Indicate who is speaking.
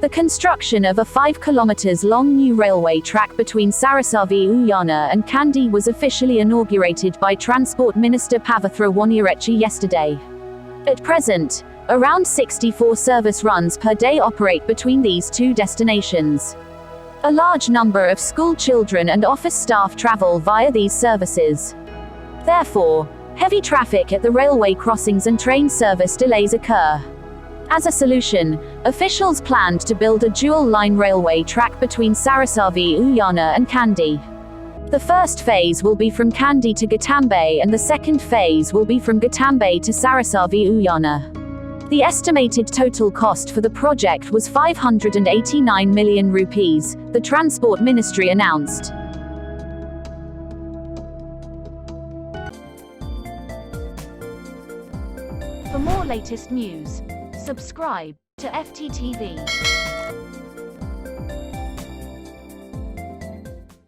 Speaker 1: The construction of a 5 kilometers long new railway track between Sarasavi Uyana and Kandy was officially inaugurated by Transport Minister Pavithra Wanirachi yesterday. At present, around 64 service runs per day operate between these two destinations. A large number of school children and office staff travel via these services. Therefore, heavy traffic at the railway crossings and train service delays occur. As a solution, officials planned to build a dual-line railway track between Sarasavi Uyana and Kandy. The first phase will be from Kandy to Gatambe and the second phase will be from Gatambe to Sarasavi Uyana. The estimated total cost for the project was 589 million rupees, the Transport Ministry announced.
Speaker 2: For more latest news, subscribe to FTTV.